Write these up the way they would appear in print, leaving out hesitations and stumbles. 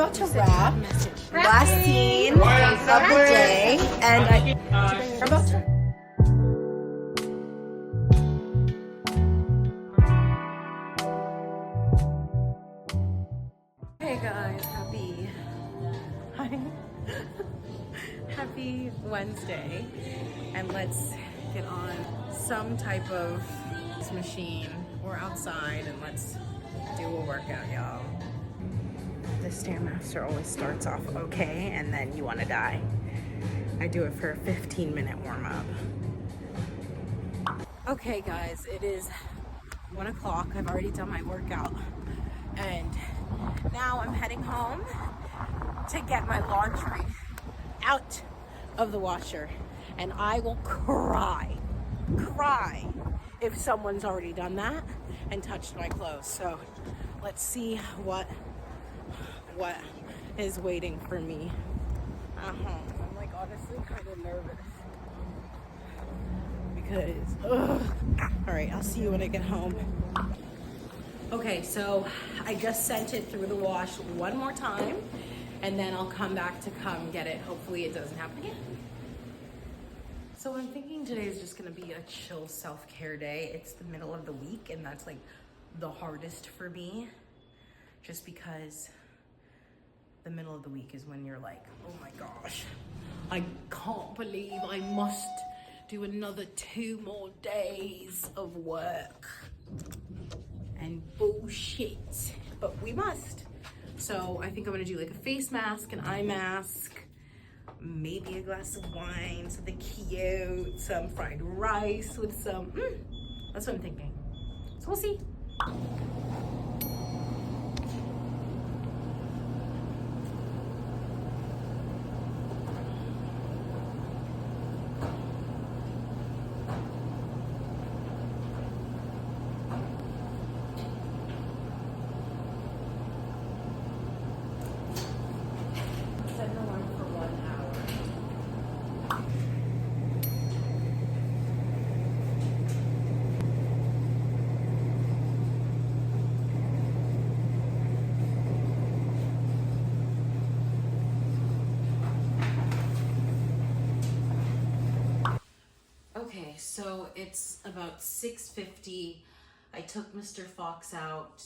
about to wrap. Last scene of the day, and we're about to. Hey guys, happy Wednesday, and let's get on some type of machine or outside and let's do a workout, y'all. The Stairmaster always starts off okay and then you want to die. I do it for a 15-minute warm-up. Okay guys, it is 1 o'clock. I've already done my workout and now I'm heading home to get my laundry out of the washer, and I will cry if someone's already done that and touched my clothes. So let's see what is waiting for me at home. I'm like honestly kind of nervous because all right, I'll see you when I get home. Okay, so I just sent it through the wash one more time and then I'll come back to come get it. Hopefully it doesn't happen again. So I'm thinking today is just gonna be a chill self-care day. It's the middle of the week and that's like the hardest for me, just because the middle of the week is when you're like, oh my gosh, I can't believe I must do another 2 more days of work and bullshit, but we must. So I think I'm gonna do like a face mask, an eye mask, maybe a glass of wine, something cute, some fried rice with some, that's what I'm thinking. So we'll see. Okay, so it's about 6:50. I took Mr. Fox out.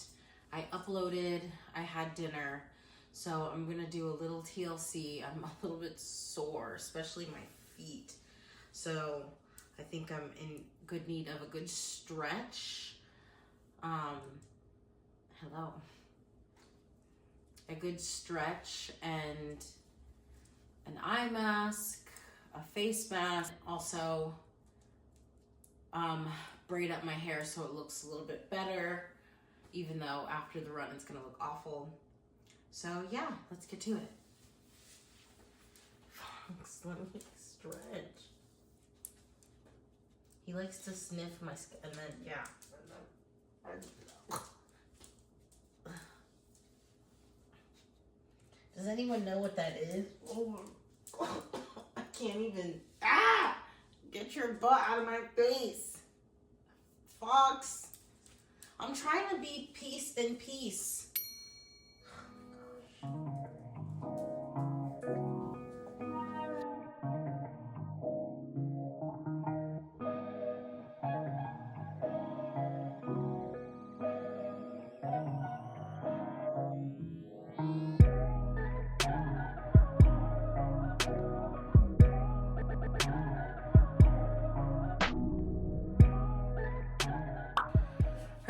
I uploaded, I had dinner. So I'm gonna do a little TLC. I'm a little bit sore, especially my feet. So I think I'm in good need of a good stretch. Hello. A good stretch and an eye mask, a face mask, also braid up my hair so it looks a little bit better, even though after the run it's gonna look awful. So yeah, let's get to it. Fox, let me stretch. He likes to sniff my skin and then, yeah. Does anyone know what that is? Oh, I can't even, get your butt out of my face. Fox, I'm trying to be peace and peace.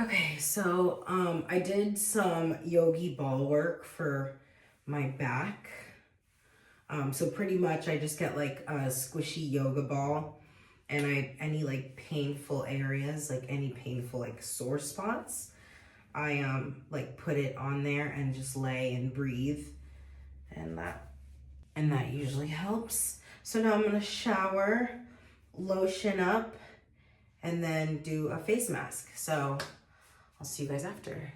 Okay, so I did some yogi ball work for my back. So pretty much I just get like a squishy yoga ball, and any like painful areas, like any painful like sore spots, I like put it on there and just lay and breathe, and that usually helps. So now I'm gonna shower, lotion up, and then do a face mask. So I'll see you guys after.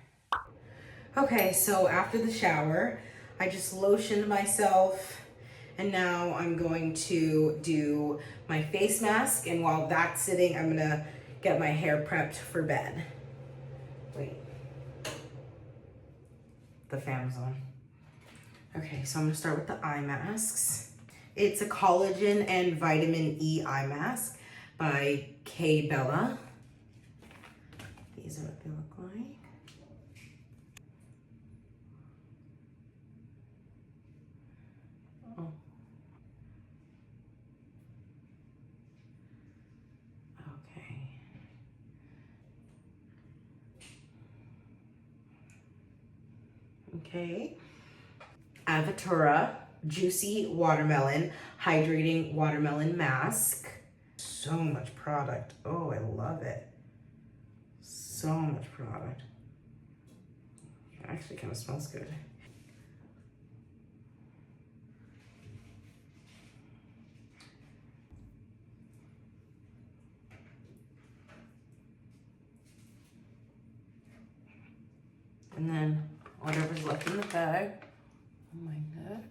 Okay, so after the shower, I just lotioned myself, and now I'm going to do my face mask, and while that's sitting, I'm gonna get my hair prepped for bed. Wait. The fan was on. Okay, so I'm gonna start with the eye masks. It's a collagen and vitamin E eye mask by K Bella. These are what they look like. Oh. Okay. Okay. Avatura Juicy Watermelon Hydrating Watermelon Mask. So much product. Oh, I love it. So much product. It actually kind of smells good. And then whatever's left in the bag on my neck.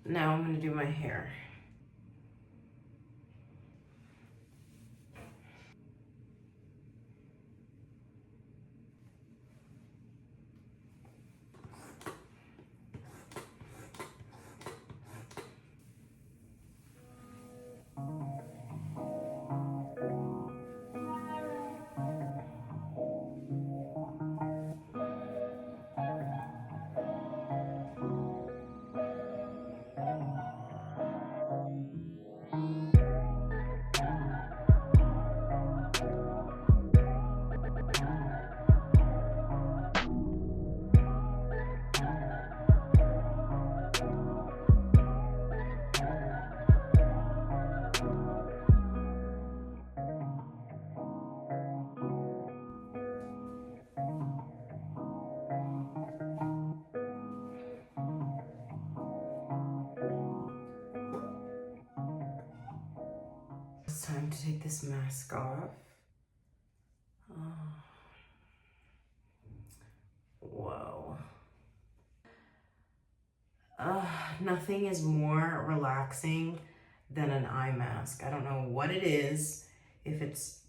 Now I'm gonna do my hair. It's time to take this mask off. Oh. Whoa. Nothing is more relaxing than an eye mask. I don't know what it is. If it's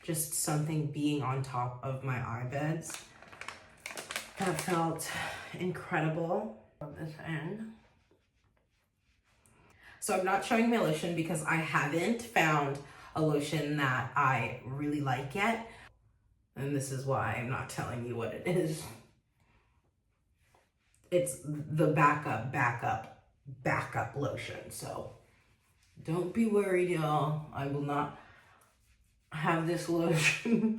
just something being on top of my eye beds. That felt incredible. This end. So I'm not showing my lotion because I haven't found a lotion that I really like yet. And this is why I'm not telling you what it is. It's the backup lotion. So don't be worried, y'all. I will not have this lotion.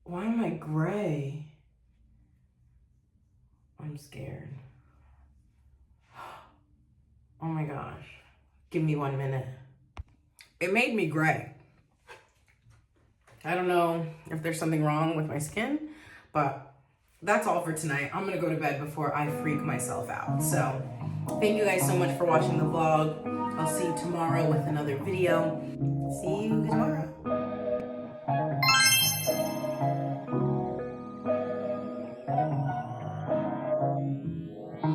Why am I gray? I'm scared. Oh my gosh. Give me 1 minute. It made me gray. I don't know if there's something wrong with my skin, but that's all for tonight. I'm gonna go to bed before I freak myself out. So thank you guys so much for watching the vlog. I'll see you tomorrow with another video. See you tomorrow.